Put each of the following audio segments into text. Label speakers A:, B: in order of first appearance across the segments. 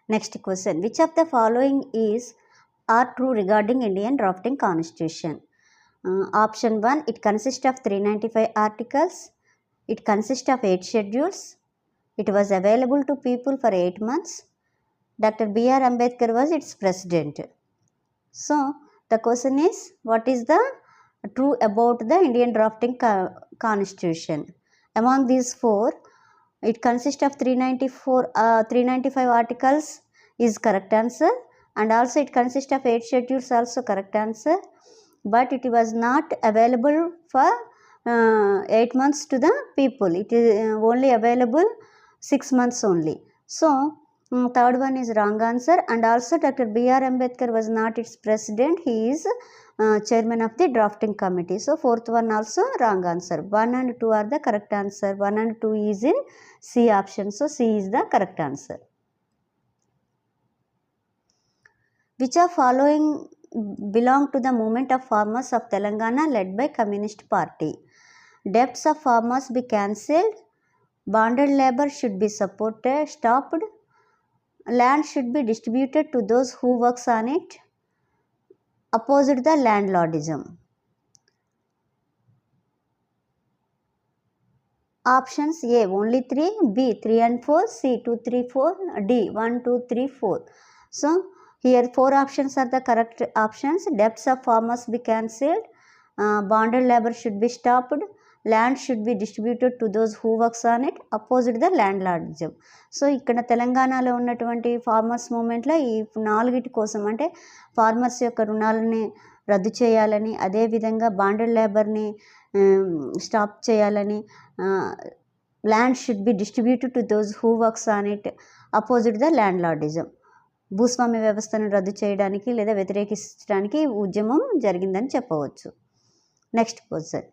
A: Next question. Which of the following are true regarding Indian drafting constitution? Option 1, it consists of 395 articles. It consists of 8 schedules. It was available to people for 8 months. Dr. B.R. Ambedkar was its president. So, the question is, what is the true about the Indian drafting constitution? Among these 4, it consists of 395 articles is correct answer, and also it consists of 8 schedules also correct answer, but it was not available for 8 months to the people. It is only available 6 months only. So, third one is wrong answer, and also Dr. B.R. Ambedkar was not its president. He is chairman of the drafting committee. So, fourth one also wrong answer. 1 and 2 are the correct answer. 1 and 2 is in C option. So, C is the correct answer. Which of following belong to the movement of farmers of Telangana led by Communist Party? Debts of farmers be cancelled. Bonded labor should be stopped. Land should be distributed to those who works on it. Opposed the landlordism. Options: A only 3, B 3 and 4, C 2, 3, 4, D 1, 2, 3, 4. So here 4 options are the correct options. Debts of farmers be cancelled. Bonded labor should be stopped. Land should be distributed to those who works on it. Opposite the landlordism. So ఇక్కడ తెలంగాణలో ఉన్నటువంటి farmers మూమెంట్లో ఈ 4 కోసం అంటే farmers యొక్క రుణాలని రద్దు చేయాలని, అదేవిధంగా బాండెడ్ లేబర్ని స్టాప్ చేయాలని, land should be distributed to those who works on it, opposite the landlordism. భూస్వామ్య వ్యవస్థను రద్దు చేయడానికి లేదా వ్యతిరేకించడానికి ఉద్యమం జరిగిందని చెప్పవచ్చు. Next question.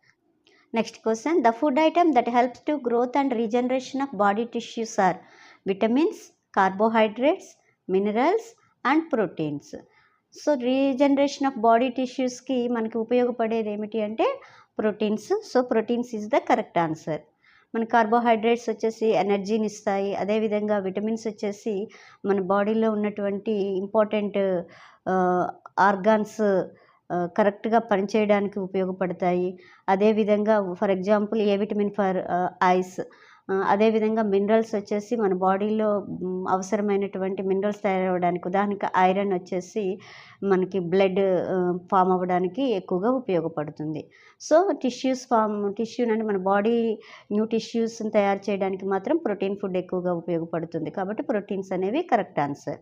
A: The food item that helps to growth and regeneration of body tissues are vitamins, carbohydrates, minerals and proteins. So regeneration of body టిష్యూస్కి మనకి ఉపయోగపడేది ఏమిటి అంటే proteins. So proteins is the correct answer. మన carbohydrates వచ్చేసి ఎనర్జీని ఇస్తాయి. అదేవిధంగా విటమిన్స్ వచ్చేసి మన బాడీలో ఉన్నటువంటి ఇంపార్టెంట్ ఆర్గాన్స్ కరెక్ట్గా పనిచేయడానికి ఉపయోగపడతాయి. అదేవిధంగా for example A vitamin for ice. అదేవిధంగా మినరల్స్ వచ్చేసి మన బాడీలో అవసరమైనటువంటి మినరల్స్ తయారవడానికి, ఉదాహరణకి ఐరన్ వచ్చేసి మనకి బ్లడ్ ఫామ్ అవ్వడానికి ఎక్కువగా ఉపయోగపడుతుంది. సో టిష్యూ అంటే మన బాడీ న్యూ టిష్యూస్ని తయారు చేయడానికి మాత్రం ప్రోటీన్ ఫుడ్ ఎక్కువగా ఉపయోగపడుతుంది. కాబట్టి ప్రోటీన్స్ అనేవి correct answer.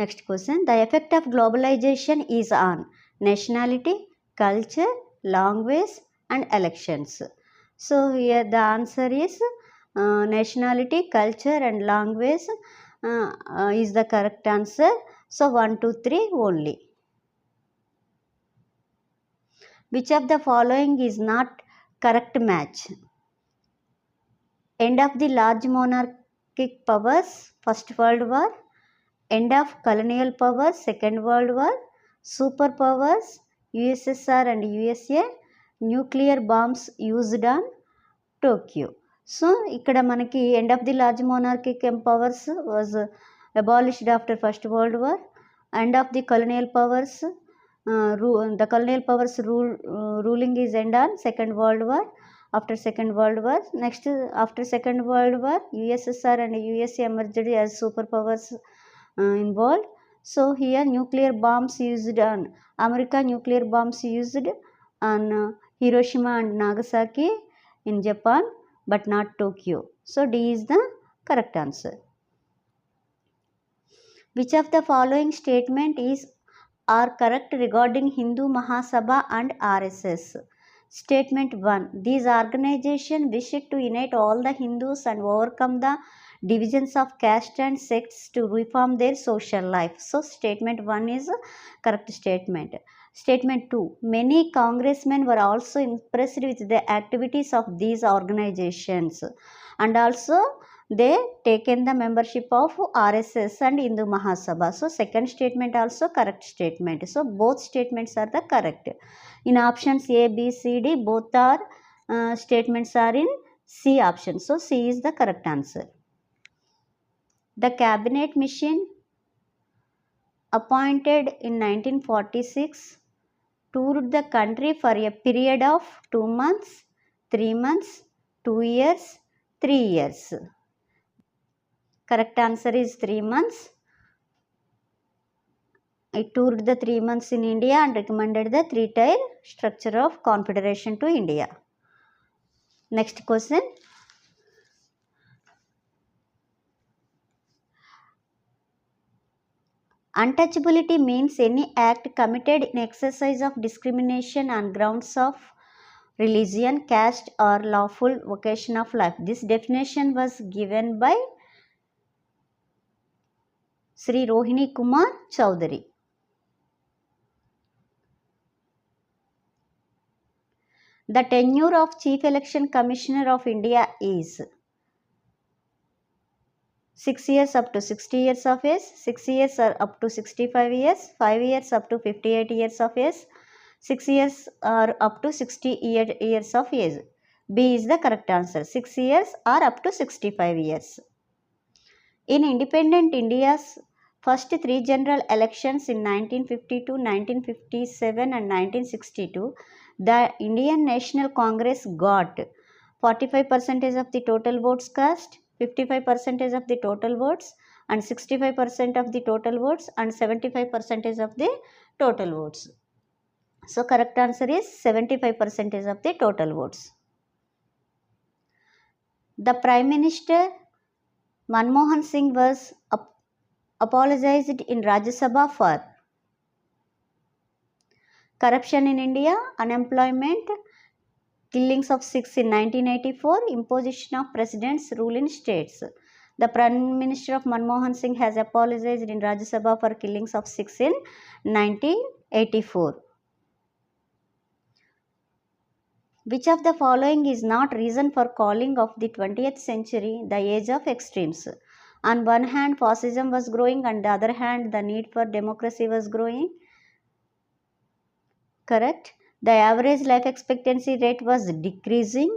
A: Next question. The effect of globalisation is on nationality, culture, language and elections. So here the answer is nationality, culture and language is the correct answer. So 1, 2, 3 only. Which of the following is not correct match? End of the large monarchic powers, First World War. End of colonial powers, Second World War. Superpowers, USSR and USA. Nuclear bombs used on Tokyo. So ఇక్కడ మనకి end of the large monarchic powers was abolished after first world war. End of the colonial powers, the colonial powers ruling is end on Second World War. After Second World War, next after Second World War, USSR and USA emerged as superpowers involved. So here nuclear bombs used on America, nuclear bombs used on Hiroshima and Nagasaki in Japan, but not Tokyo. So D is the correct answer. Which of the following statement are correct regarding Hindu Mahasabha and RSS? Statement 1. These organizations wish to unite all the Hindus and overcome the divisions of caste and sects to reform their social life. So statement 1 is a correct statement. Statement 2. Many congressmen were also impressed with the activities of these organizations and also they taken the membership of RSS and Hindu Mahasabha. So second statement also correct statement. So both statements are the correct. In options A, B, C, D, both are statements are in C option. So C is the correct answer. The cabinet mission appointed in 1946 toured the country for a period of 2 months, 3 months, 2 years, 3 years. Correct answer is 3 months. It toured the 3 months in India and recommended the three-tier structure of confederation to India. Next question. Untouchability means any act committed in exercise of discrimination on grounds of religion, caste or lawful vocation of life. This definition was given by Sri Rohini Kumar Chowdhury. The tenure of Chief Election Commissioner of India is 6 years up to 60 years of age, 6 years are up to 65 years, 5 years up to 58 years of age, 6 years are up to 60 years of age. B is the correct answer. 6 years are up to 65 years. In independent India's first three general elections in 1952, 1957 and 1962, the Indian National Congress got 45% of the total votes cast, 55% of the total votes and 65% of the total votes and 75% of the total votes. So correct answer is 75% of the total votes. The Prime Minister Manmohan Singh was apologized in Rajya Sabha for corruption in India, unemployment, killings of Sikhs in 1984, imposition of president's rule in states. The Prime Minister of Manmohan Singh has apologized in Rajya Sabha for killings of Sikhs in 1984. Which of the following is not reason for calling of the 20th century the age of extremes? On one hand, fascism was growing, and on the other hand, the need for democracy was growing. Correct. The average life expectancy rate was decreasing.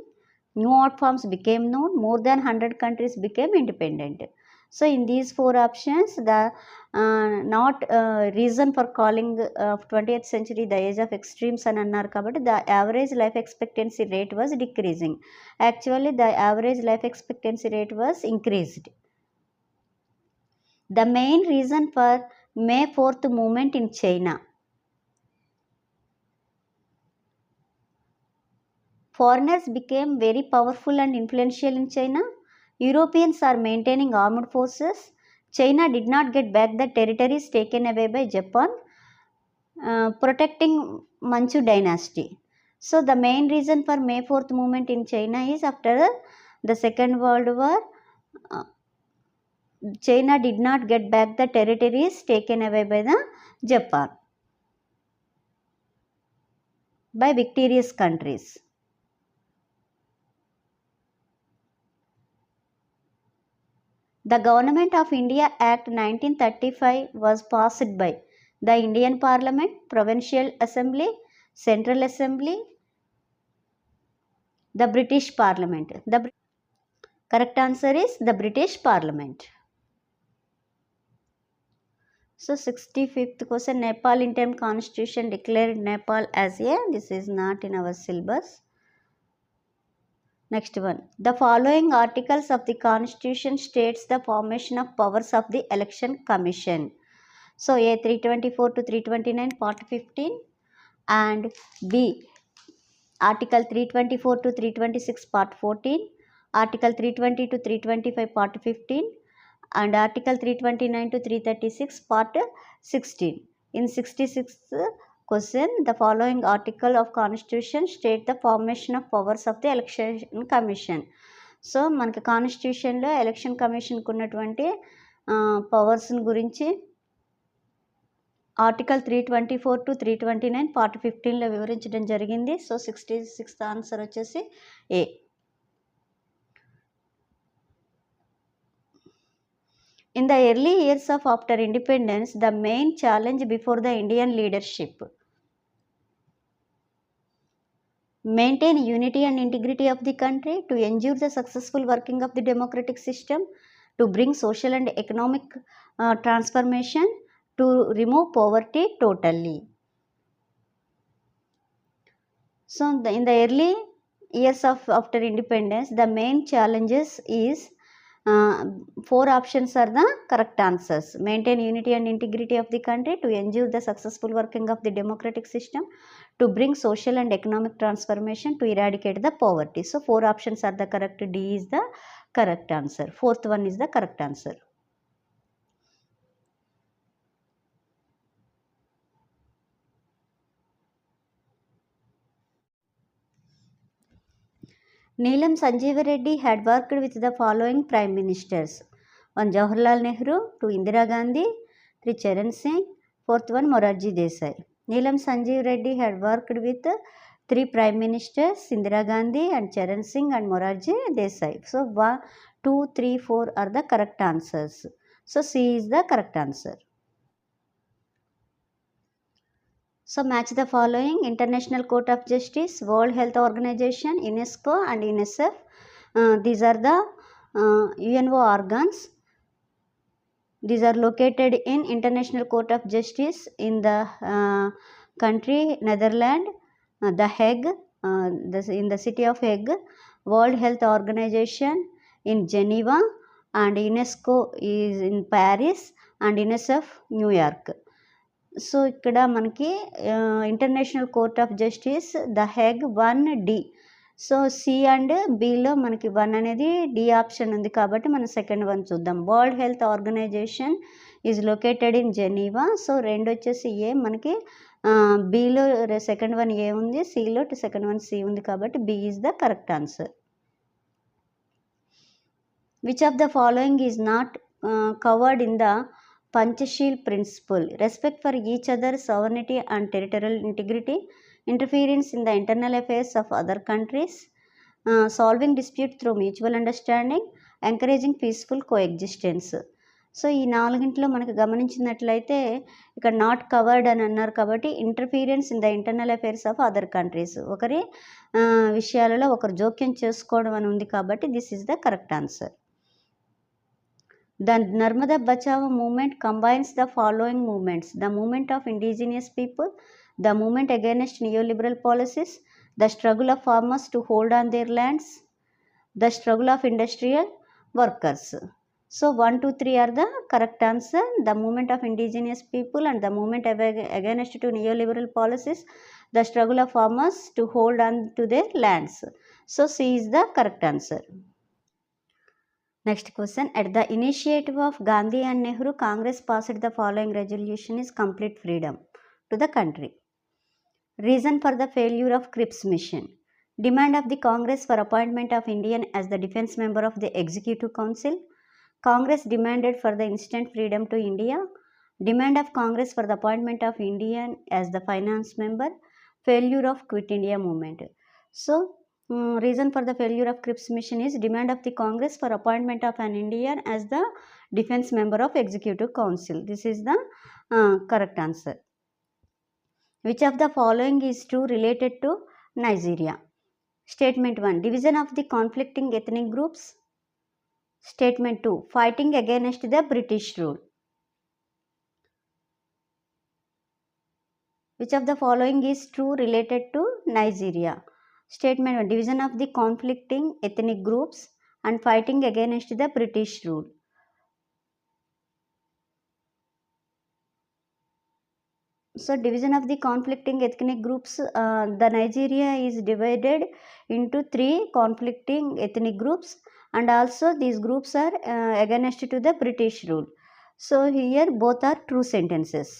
A: New art forms became known. More than 100 countries became independent. So, in these four options, the reason for calling 20th century the age of extremes and annar kabatti the average life expectancy rate was decreasing. Actually, the average life expectancy rate was increased. The main reason for May 4th movement in China. Foreigners became very powerful and influential in China. Europeans are maintaining armed forces. China did not get back the territories taken away by Japan, protecting Manchu dynasty. So the main reason for May 4th movement in China is after the Second World War, China did not get back the territories taken away by the Japan, by victorious countries. The Government of India Act 1935 was passed by the Indian Parliament, Provincial Assembly, Central Assembly, the British Parliament. The correct answer is the British Parliament. So 65th question, Nepal interim constitution declared Nepal as a, this is not in our syllabus. Next one, the following articles of the constitution states the formation of powers of the election commission. So A 324 to 329 part 15 and B article 324 to 326 part 14, article 320 to 325 part 15 and article 329 to 336 part 16. In 66th question, the following article of constitution state the formation of powers of the election commission. So మనకి కాన్స్టిట్యూషన్లో election కమిషన్కి ఉన్నటువంటి powers గురించి article 324 to 329 part 15లో వివరించడం జరిగింది. So 66th answer వచ్చేసి ఏ. In the early years of after independence, the main challenge before the Indian leadership: maintain unity and integrity of the country, to ensure the successful working of the democratic system, to bring social and economic transformation to remove poverty totally. So in the early years of after independence, the main challenges is 4 options are the correct answers. Maintain unity and integrity of the country, to ensure the successful working of the democratic system, to bring social and economic transformation, to eradicate the poverty. So 4 options are the correct. D is the correct answer. Fourth one is the correct answer. Neelam Sanjeev Reddy had worked with the following prime ministers: 1 Jawaharlal Nehru, 2 Indira Gandhi, 3 Charan Singh, 4th one Morarji Desai. Neelam Sanjeev Reddy had worked with 3 prime ministers, Indira Gandhi and Charan Singh and Morarji Desai. So 1, 2, 3, 4 are the correct answers. So C is the correct answer. So match the following: International Court of Justice, World Health Organization, UNESCO and UNICEF. These are the UNO organs. These are located in International Court of Justice in the country Netherlands, The Hague, in the city of Hague, World Health Organization in Geneva, and UNESCO is in Paris, and UNICEF New York. So ఇక్కడ మనకి international court of justice the Hague 1D. So C and below మనకి 1 అనేది D option ఉంది కాబట్టి మనం second one చూద్దాం. World health organization is located in Geneva. So 2 వచ్చేసి ఏ, మనకి బిలో సెకండ్ వన్ ఏ ఉంది, సిలో సెకండ్ వన్ సి ఉంది కాబట్టి B is the correct answer. Which of the following is not covered in the Panchashil principle? Respect for each other's sovereignty and territorial integrity, interference in the internal affairs of other countries, solving dispute through mutual understanding, encouraging peaceful coexistence. So ఈ 4 మనకు గమనించినట్లయితే ఇక్కడ not covered అని అన్నారు కాబట్టి interference in the internal affairs of other countries, ఒకరి విషయాలలో ఒకరు జోక్యం చేసుకోవడం అని ఉంది కాబట్టి this is the correct answer. The Narmada Bachao movement combines the following movements: the movement of indigenous people, the movement against neoliberal policies, the struggle of farmers to hold on their lands, the struggle of industrial workers. So 1, 2, 3 are the correct answer. The movement of indigenous people and the movement against to neoliberal policies, the struggle of farmers to hold on to their lands. So C is the correct answer. Next question: at the initiative of Gandhi and Nehru, Congress passed the following resolution: is complete freedom to the country. Reason for the failure of Cripps mission: demand of the Congress for appointment of Indian as the defense member of the Executive Council. Congress demanded for the instant freedom to India. Demand of Congress for the appointment of Indian as the finance member. Failure of Quit India movement. So reason for the failure of Cripps mission is demand of the Congress for appointment of an Indian as the defense member of Executive Council. This is the correct answer. Which of the following is true related to Nigeria? Statement 1: division of the conflicting ethnic groups. Statement 2: fighting against the British rule. Which of the following is true related to Nigeria? Statement 1: division of the conflicting ethnic groups and fighting against the British rule. So division of the conflicting ethnic groups, the Nigeria is divided into 3 conflicting ethnic groups, and also these groups are against to the British rule. So here both are true sentences.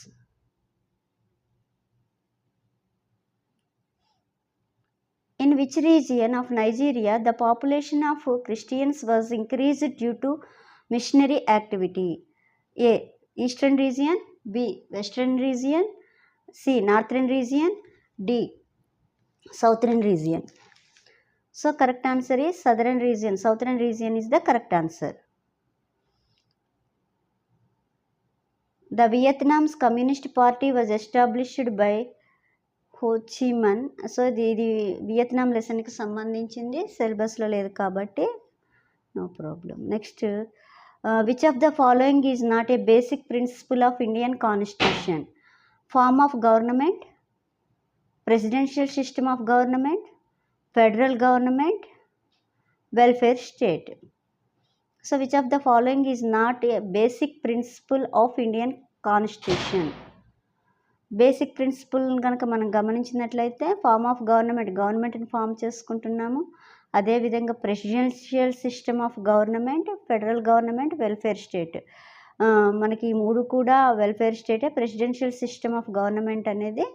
A: In which region of Nigeria the population of Christians was increased due to missionary activity? A. Eastern region, B. Western region, C. Northern region, D. Southern region. So correct answer is Southern region. Southern region is the correct answer. The Vietnam's Communist Party was established by Ho Chi Minh. So ఇది Vietnam లెసన్కి సంబంధించింది, సిలబస్లో లేదు కాబట్టి no problem. Next Which of the following is not a basic principle of Indian Constitution? Form of government, presidential system of government, federal government, welfare state. So which of the following is not a basic principle of Indian Constitution? Basic principle కనుక మనం గమనించినట్లయితే form of గవర్నమెంట్ని form చేసుకుంటున్నాము. అదేవిధంగా presidential system of government, federal government, welfare state. మనకి ఈ మూడు కూడా వెల్ఫేర్ స్టేటే. ప్రెసిడెన్షియల్ సిస్టమ్ ఆఫ్ గవర్నమెంట్ అనేది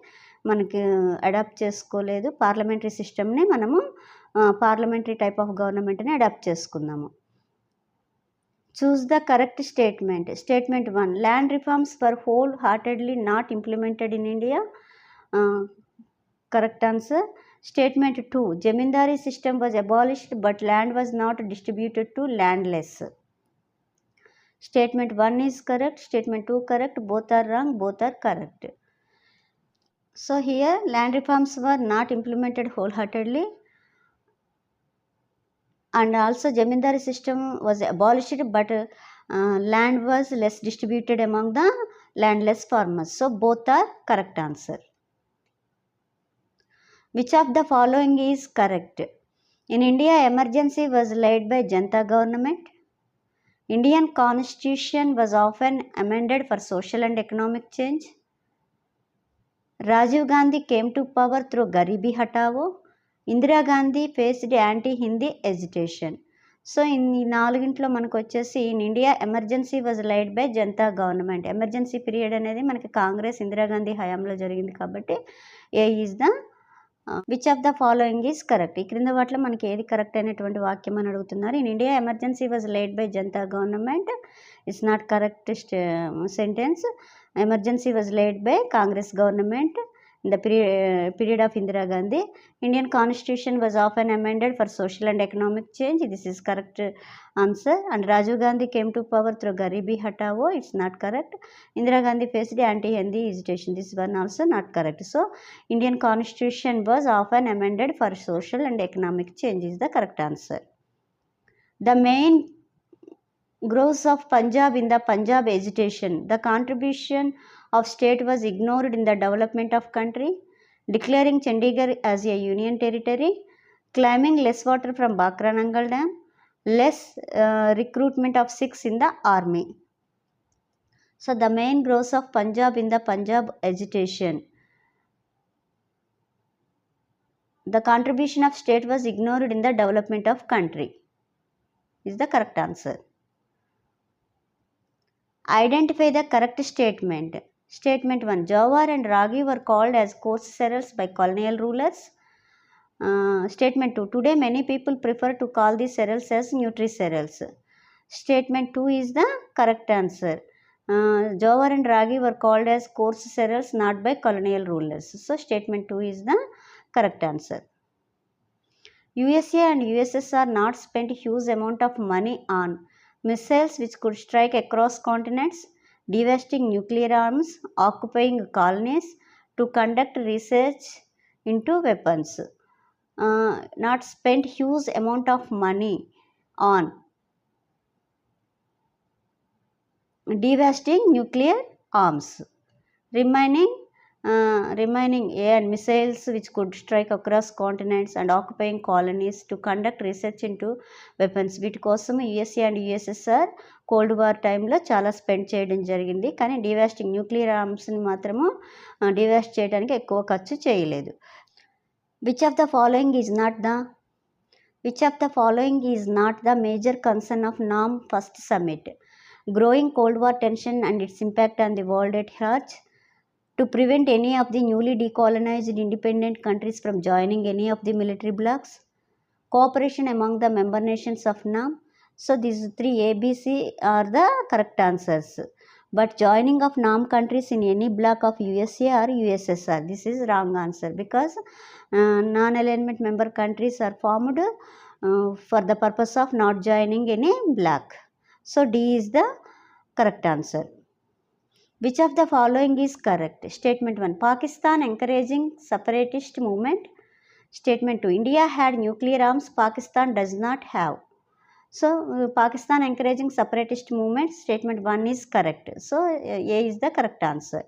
A: మనకి అడాప్ట్ చేసుకోలేదు. పార్లమెంటరీ సిస్టమ్ని మనము పార్లమెంటరీ టైప్ ఆఫ్ గవర్నమెంట్ని అడాప్ట్ చేసుకుందాము. Choose the correct statement. Statement 1. Land reforms were wholeheartedly not implemented in India. Correct answer. Statement 2. Jamindari system was abolished but land was not distributed to landless. Statement 1 is correct. Statement 2 correct. Both are wrong. Both are correct. So here land reforms were not implemented wholeheartedly. And also Jamindari system was abolished but land was less distributed among the landless farmers. So both are correct answer. Which of the following is correct? In India, emergency was led by Janata government. Indian Constitution was often amended for social and economic change. Rajiv Gandhi came to power through Garibi Hatao. Indira Gandhi faced anti Hindi agitation. So ఈ నాలుగింట్లో మనకు వచ్చేసి in India emergency was laid by Janata government. Emergency period అనేది మనకి కాంగ్రెస్ ఇందిరాగాంధీ హయాంలో జరిగింది కాబట్టి A is the which of the following is correct. ఈ క్రింద వాటిలో మనకి ఏది కరెక్ట్ అయినటువంటి వాక్యం అని అడుగుతున్నారు. In India emergency was laid by Janata government. It's not correct sentence. Emergency was laid by Congress government in the period of Indira Gandhi. Indian Constitution was often amended for social and economic change. This is correct answer. And Rajiv Gandhi came to power through Garibi Hatao. It's not correct. Indira Gandhi faced anti-Hindi agitation. This one also not correct. So Indian Constitution was often amended for social and economic change is the correct answer. The main growth of Punjab in the Punjab agitation. The contribution of state was ignored in the development of country, declaring Chandigarh as a union territory, claiming less water from Bakra Nangal Dam, less recruitment of Sikhs in the army. So the main growth of Punjab in the Punjab agitation. The contribution of state was ignored in the development of country is the correct answer. Identify the correct statement. Statement 1. Jawar and Ragi were called as coarse cereals by colonial rulers. Statement 2. Today many people prefer to call these cereals as nutri-cereals. Statement 2 is the correct answer. Jawar and Ragi were called as coarse cereals not by colonial rulers. So statement 2 is the correct answer. USA and USSR not spent huge amount of money on missiles which could strike across continents, devastating nuclear arms, occupying colonies to conduct research into weapons. Not spent huge amount of money on devastating nuclear arms. Remaining air and missiles which could strike across continents and occupying colonies to conduct research into weapons. వీటి కోసం USA and USSR cold war టైంలో చాలా spend చేయడం జరిగింది. కానీ devastating nuclear ఆర్మ్స్ని మాత్రము డివాస్ట్ చేయడానికి ఎక్కువ ఖర్చు చేయలేదు. Which of the following is not the major concern of NAM first summit. Growing cold war tension and its impact on the world at large. To prevent any of the newly decolonized independent countries from joining any of the military blocs. Cooperation among the member nations of NAM. So these three ABC are the correct answers. But joining of NAM countries in any bloc of USA or USSR, this is wrong answer because non-alignment member countries are formed for the purpose of not joining any bloc. So D is the correct answer. Which of the following is correct? Statement 1. Pakistan encouraging separatist movement. Statement 2. India had nuclear arms, Pakistan does not have. So Pakistan encouraging separatist movement, statement 1 is correct. So A is the correct answer.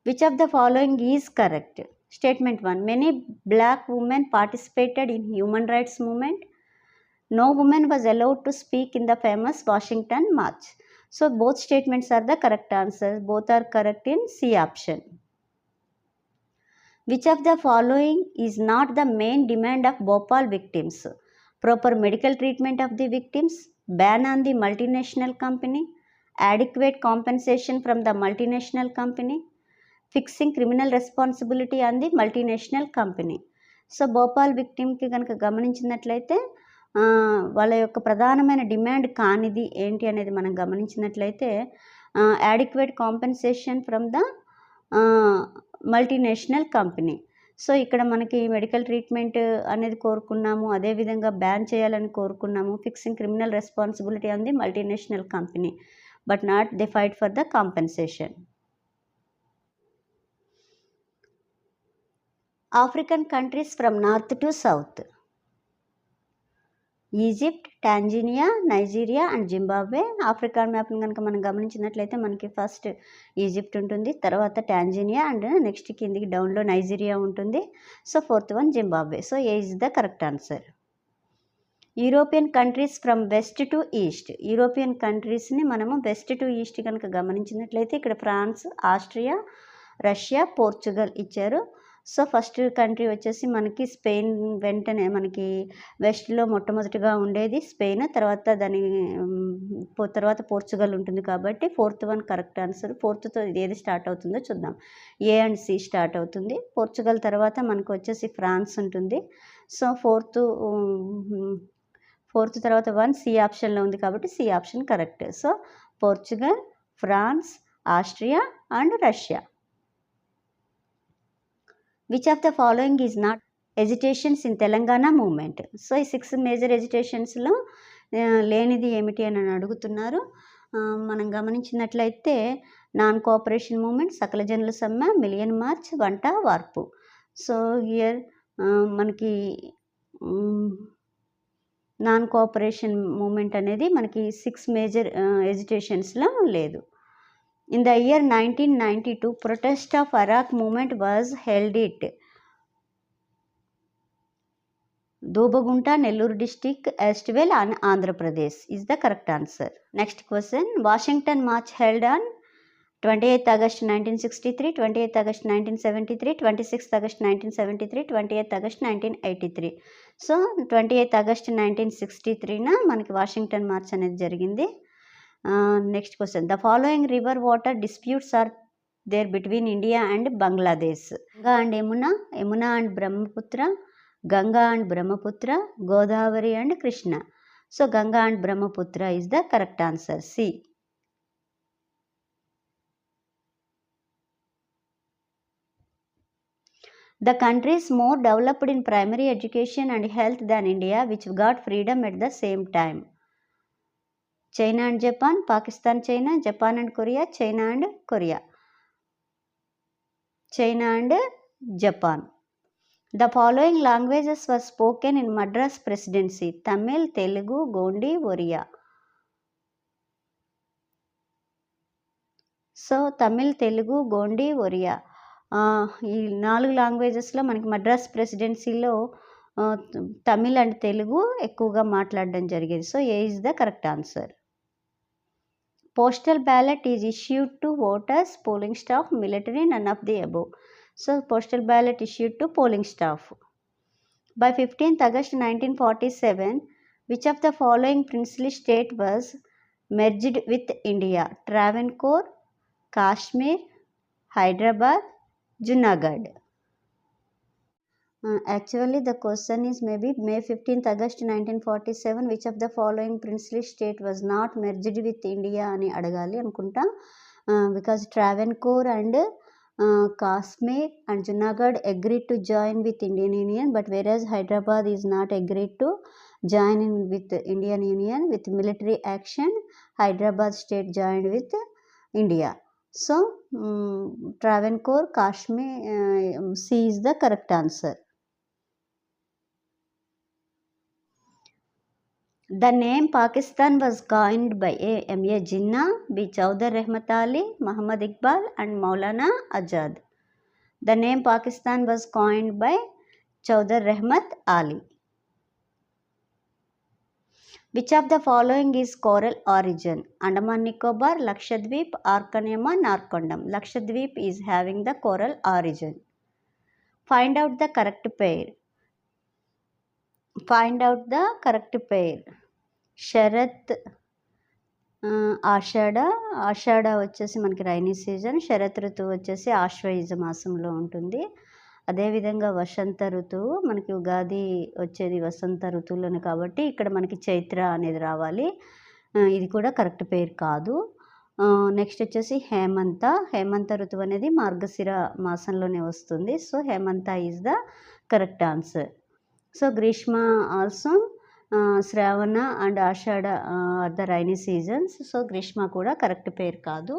A: Which of the following is correct? Statement 1, many black women participated in human rights movement. No woman was allowed to speak in the famous Washington March. So both statements are the correct answers. Both are correct in C option. Which of the following is not the main demand of Bhopal victims? Proper medical treatment of the victims, ban on the multinational company, adequate compensation from the multinational company, fixing criminal responsibility on the multinational company. So Bhopal విక్టిమ్కి కనుక గమనించినట్లయితే వాళ్ళ యొక్క ప్రధానమైన demand కానిది ఏంటి అనేది మనం గమనించినట్లయితే adequate compensation from the multinational company. So ఇక్కడ మనకి మెడికల్ ట్రీట్మెంట్ అనేది కోరుకున్నాము, అదేవిధంగా బ్యాన్ చేయాలని కోరుకున్నాము, fixing criminal responsibility on the multinational company, but not they fight for the compensation. African countries from north to south. Egypt, Tanzania, Nigeria and Zimbabwe. Africa మ్యాప్ని కనుక మనం గమనించినట్లయితే మనకి ఫస్ట్ ఈజిప్ట్ ఉంటుంది, తర్వాత టాంజానియా అండ్ నెక్స్ట్ కిందికి డౌన్లో Nigeria ఉంటుంది. So fourth one Zimbabwe. So A is the correct answer. European countries from west to east. European కంట్రీస్ని మనము వెస్ట్ టు ఈస్ట్ కనుక గమనించినట్లయితే ఇక్కడ ఫ్రాన్స్, ఆస్ట్రియా, రష్యా, పోర్చుగల్ ఇచ్చారు. సో ఫస్ట్ కంట్రీ వచ్చేసి మనకి స్పెయిన్, వెంటనే మనకి వెస్ట్లో మొట్టమొదటిగా ఉండేది స్పెయిన్, తర్వాత తర్వాత పోర్చుగల్ ఉంటుంది. కాబట్టి ఫోర్త్ వన్ కరెక్ట్ ఆన్సర్. ఫోర్త్తో ఏది స్టార్ట్ అవుతుందో చూద్దాం. ఏ అండ్ సి స్టార్ట్ అవుతుంది. పోర్చుగల్ తర్వాత మనకు వచ్చేసి ఫ్రాన్స్ ఉంటుంది. సో ఫోర్త్ తర్వాత వన్ సి ఆప్షన్లో ఉంది కాబట్టి C option correct. So Portugal, France, Austria and Russia. Which of the following is not agitations in Telangana movement. So ఈ 6 మేజర్ ఎజిటేషన్స్లో లేనిది ఏమిటి అని అడుగుతున్నారు. మనం గమనించినట్లయితే నాన్ కోఆపరేషన్ మూమెంట్, సకల జనుల సమ్మె, మిలియన్ మార్చ్, వంట వార్పు. సో హియర్ మనకి నాన్ కోఆపరేషన్ మూమెంట్ అనేది మనకి 6 మేజర్ ఎజిటేషన్స్లో లేదు. In the year 1992, protest of Iraq movement was held at Dobagunta, Nellore district, Estville and Andhra Pradesh is the correct answer. Next question, Washington March held on 28th August 1963, 28th August 1973, 26th August 1973, 28th August 1983. So 28th August 1963 మనకి Washington march అనేది జరిగింది. Next question, the following river water disputes are there between India and Bangladesh. Ganga and Yamuna, Yamuna and Brahmaputra, Ganga and Brahmaputra, Godavari and Krishna. So Ganga and Brahmaputra is the correct answer, C. The country is more developed in primary education and health than India, which got freedom at the same time. China and Japan, Pakistan, China, Japan and Korea, China and Korea. China and Japan. The following languages were spoken in Madras Presidency: Tamil, Telugu, Gondi, Oriya. So Tamil, Telugu, Gondi, Oriya ఈ 4 లాంగ్వేజెస్లో మనకి మద్రాస్ ప్రెసిడెన్సీలో Tamil and Telugu ఎక్కువగా మాట్లాడడం జరిగేది. So A is the correct answer. Postal ballot is issued to voters, polling staff, military, none of the above. So postal ballot issued to polling staff. By 15th August 1947, which of the following princely state was merged with India? Travancore, Kashmir, Hyderabad, Junagadh. Actually the question is maybe May 15th August 1947, which of the following princely state was not merged with India అని అడగాలి అనుకుంటా. Because Travancore and Kashmir and Junagadh agreed to join with Indian Union, but whereas Hyderabad is not agreed to join in with Indian Union. With military action, Hyderabad state joined with India. So Travancore, Kashmir, C is the correct answer. The name Pakistan was coined by A. M.A. Jinnah, B. Chaudhar Rahmat Ali, Muhammad Iqbal and Maulana Azad. The name Pakistan was coined by Chaudhar Rahmat Ali. Which of the following is coral origin? Andaman Nicobar, Lakshadweep, Arkanema, Narkondam. Lakshadweep is having the coral origin. Find out the correct pair. Find out the correct pair. Sharath, ఆషాఢ వచ్చేసి మనకి rainy season, Sarath ఋతువు వచ్చేసి ఆశ్వయుజ మాసంలో ఉంటుంది. అదేవిధంగా వసంత ఋతువు మనకి ఉగాది వచ్చేది వసంత ఋతువులోనే కాబట్టి ఇక్కడ మనకి చైత్ర అనేది రావాలి. ఇది కూడా కరెక్ట్ పేరు కాదు. నెక్స్ట్ వచ్చేసి హేమంత ఋతువు అనేది మార్గశిర మాసంలోనే వస్తుంది. So Hemanta is the correct answer. So Grishma also Shravana and Ashadha are the rainy seasons. So Grishma కూడా కరెక్ట్ పేరు కాదు.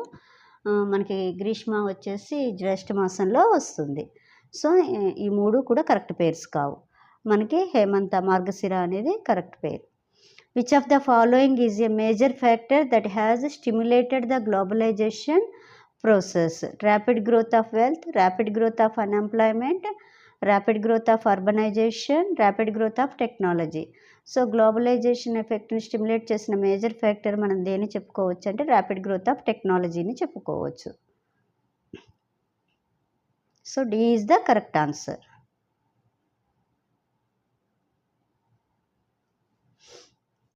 A: మనకి గ్రీష్మ వచ్చేసి జ్యేష్ఠ మాసంలో వస్తుంది. సో ఈ మూడు కూడా కరెక్ట్ పేర్స్ కావు. మనకి హేమంత మార్గశిర అనేది కరెక్ట్ పేరు. Which of the following is a major factor that has stimulated the globalization process? Rapid growth of wealth, rapid growth of unemployment, rapid growth of urbanization, rapid growth of technology. So globalisation ఎఫెక్ట్ని stimulate చేసిన major factor మనం దేన్ని చెప్పుకోవచ్చు అంటే rapid growth of టెక్నాలజీని చెప్పుకోవచ్చు. So D is the correct answer.